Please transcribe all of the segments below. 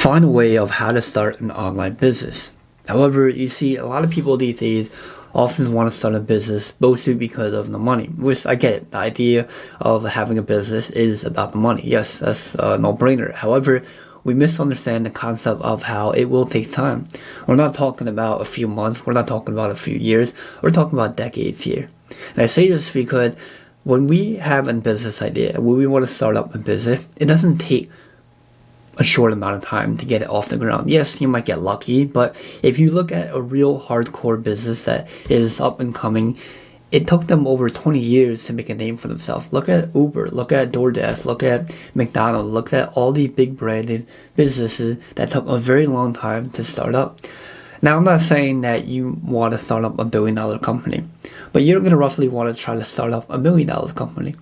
find a way of how to start an online business. However, you see a lot of people these days often want to start a business mostly because of the money, which I get it. The idea of having a business is about the money. Yes, that's a no-brainer. However, we misunderstand the concept of how it will take time. We're not talking about a few months. We're not talking about a few years. We're talking about decades here. And I say this because when we have a business idea, when we want to start up a business, it doesn't take a short amount of time to get it off the ground. Yes, you might get lucky, but if you look at a real hardcore business that is up and coming, it took them over 20 years to make a name for themselves. Look at Uber, look at DoorDash, look at McDonald's, look at all the big branded businesses that took a very long time to start up. Now, I'm not saying that you want to start up $1 billion company, but you're going to roughly want to try to start up $1 million company.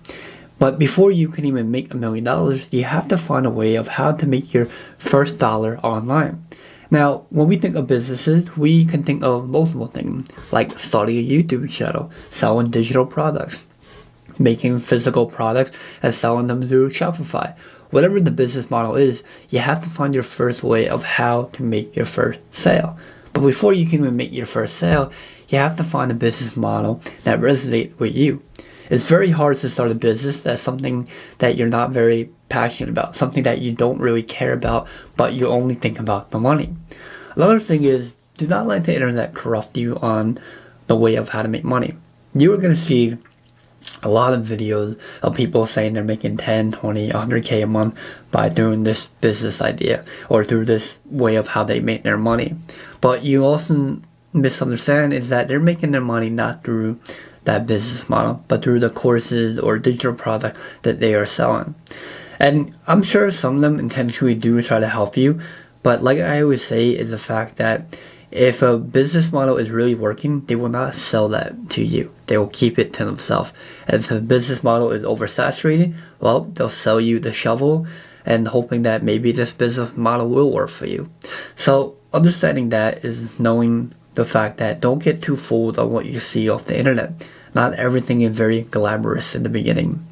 But before you can even make $1 million, you have to find a way of how to make your first dollar online. Now, when we think of businesses, we can think of multiple things, like starting a YouTube channel, selling digital products, making physical products and selling them through Shopify. Whatever the business model is, you have to find your first way of how to make your first sale. But before you can even make your first sale, you have to find a business model that resonates with you. It's very hard to start a business that's something that you're not very passionate about, something that you don't really care about, but you only think about the money. Another thing is, do not let the internet corrupt you on the way of how to make money. You are going to see a lot of videos of people saying they're making 10, 20, 100K a month by doing this business idea or through this way of how they make their money. But you also misunderstand is that they're making their money not through that business model, but through the courses or digital product that they are selling. And I'm sure some of them intentionally do try to help you, but like I always say, is the fact that if a business model is really working, they will not sell that to you. They will keep it to themselves. And if the business model is oversaturated, well, they'll sell you the shovel and hoping that maybe this business model will work for you. So understanding that is knowing the fact that don't get too fooled on what you see off the internet. Not everything is very glamorous in the beginning.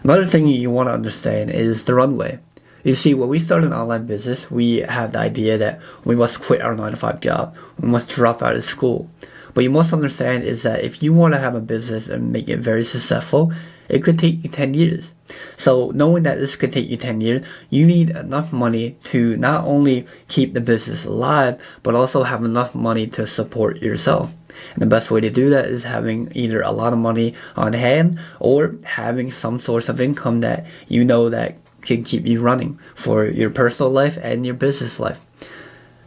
Another thing you want to understand is the runway. You see, when we start an online business, we have the idea that we must quit our 9-to-5 job. We must drop out of school. But you must understand is that if you want to have a business and make it very successful, it could take you 10 years. So knowing that this could take you 10 years, you need enough money to not only keep the business alive, but also have enough money to support yourself. And the best way to do that is having either a lot of money on hand or having some source of income that you know that can keep you running for your personal life and your business life.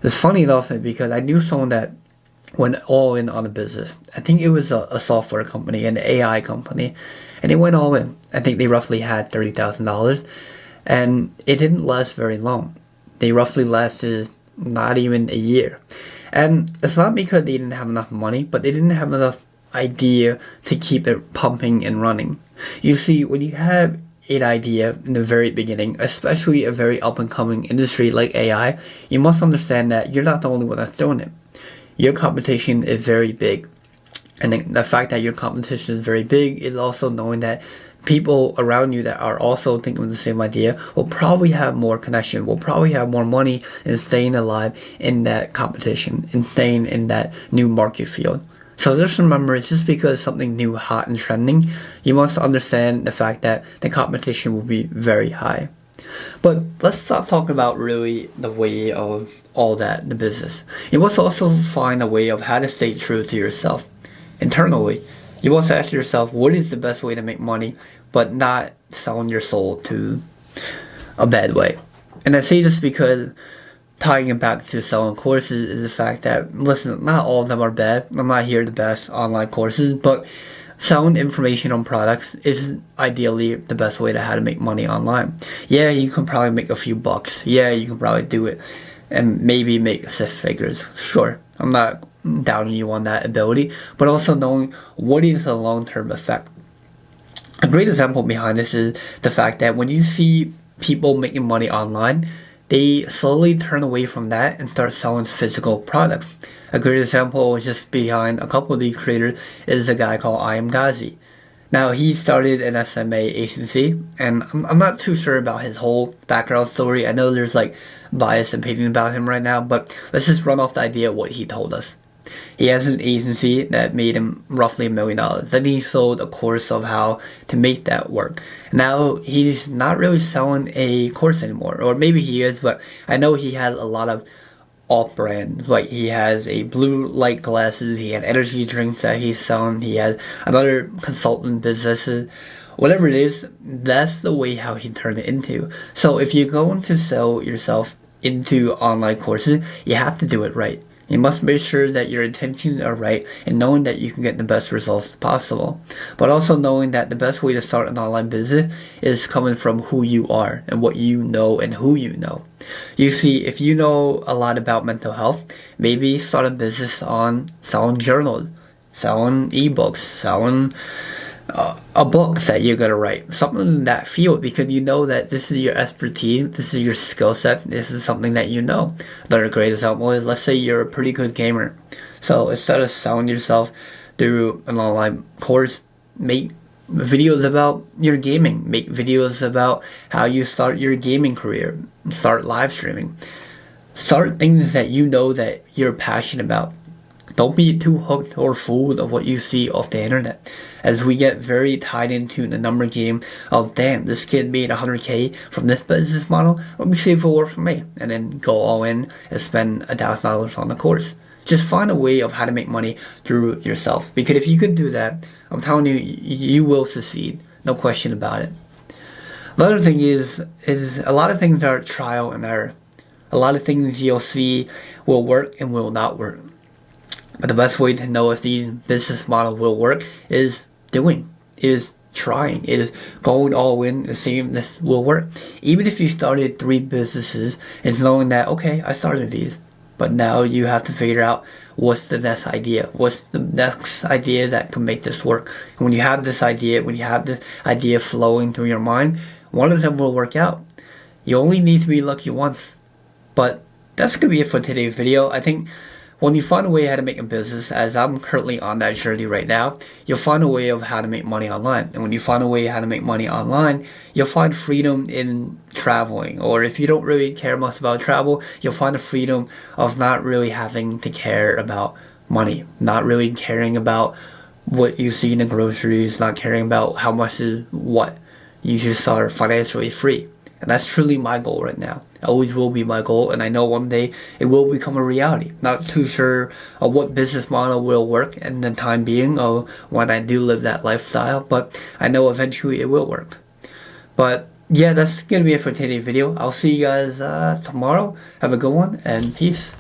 It's funny enough because I knew someone that went all in on a business. I think it was a software company, an AI company, and they went all in. I think they roughly had $30,000, and it didn't last very long. They roughly lasted not even a year. And it's not because they didn't have enough money, but they didn't have enough idea to keep it pumping and running. You see, when you have an idea in the very beginning, especially a very up-and-coming industry like AI, you must understand that you're not the only one that's doing it. Your competition is very big. And the fact that your competition is very big is also knowing that people around you that are also thinking of the same idea will probably have more connection, will probably have more money in staying alive in that competition, in staying in that new market field. So just remember, it's just because something new, hot, and trending, you must understand the fact that the competition will be very high. But let's stop talking about really the way of all that, the business. You must also find a way of how to stay true to yourself. Internally, you must ask yourself, what is the best way to make money, but not selling your soul to a bad way. And I say this because tying it back to selling courses is the fact that, listen, not all of them are bad. I'm not here to bash online courses, but selling information on products is ideally the best way to how to make money online. Yeah, you can probably make a few bucks. Yeah, you can probably do it and maybe make 6 figures. Sure, I'm not doubting you on that ability, but also knowing what is the long-term effect. A great example behind this is the fact that when you see people making money online, they slowly turn away from that and start selling physical products. A great example just behind a couple of these creators is a guy called I Am Ghazi. Now, he started an SMA agency, and I'm not too sure about his whole background story. I know there's like biased opinion about him right now, but let's just run off the idea of what he told us. He has an agency that made him roughly $1 million. Then he sold a course of how to make that work. Now he's not really selling a course anymore, or maybe he is, but I know he has a lot of off-brand. Like, he has a blue light glasses, he had energy drinks that he's selling, he has another consultant businesses. Whatever it is, that's the way how he turned it into. So if you're going to sell yourself into online courses, you have to do it right. You must make sure that your intentions are right and knowing that you can get the best results possible. But also knowing that the best way to start an online business is coming from who you are and what you know and who you know. You see, if you know a lot about mental health, maybe start a business on selling journals, selling ebooks, selling a book that you're going to write, something in that field, because you know that this is your expertise, this is your skill set, this is something that you know. Another great example is, let's say you're a pretty good gamer. So instead of selling yourself through an online course, make videos about your gaming, make videos about how you start your gaming career, start live streaming, start things that you know that you're passionate about. Don't be too hooked or fooled of what you see off the internet, as we get very tied into the number game of, damn, this kid made 100K from this business model, let me see if it'll work for me, and then go all in and spend $1,000 on the course. Just find a way of how to make money through yourself, because if you can do that, I'm telling you, you will succeed, no question about it. Another thing is a lot of things are trial and error. A lot of things you'll see will work and will not work. But the best way to know if these business model will work is trying, is going all in and seeing if this will work. Even if you started 3 businesses, it's knowing that, okay, I started these, but now you have to figure out what's the next idea, what's the next idea that can make this work. And when you have this idea flowing through your mind, one of them will work out. You only need to be lucky once. But that's going to be it for today's video. I think when you find a way how to make a business, as I'm currently on that journey right now, you'll find a way of how to make money online. And when you find a way how to make money online, you'll find freedom in traveling. Or if you don't really care much about travel, you'll find the freedom of not really having to care about money, not really caring about what you see in the groceries, not caring about how much is what. You just are financially free. And that's truly my goal right now. It always will be my goal, and I know one day it will become a reality. Not too sure of what business model will work in the time being or when I do live that lifestyle, but I know eventually it will work. But yeah, that's going to be it for today's video. I'll see you guys tomorrow. Have a good one, and peace.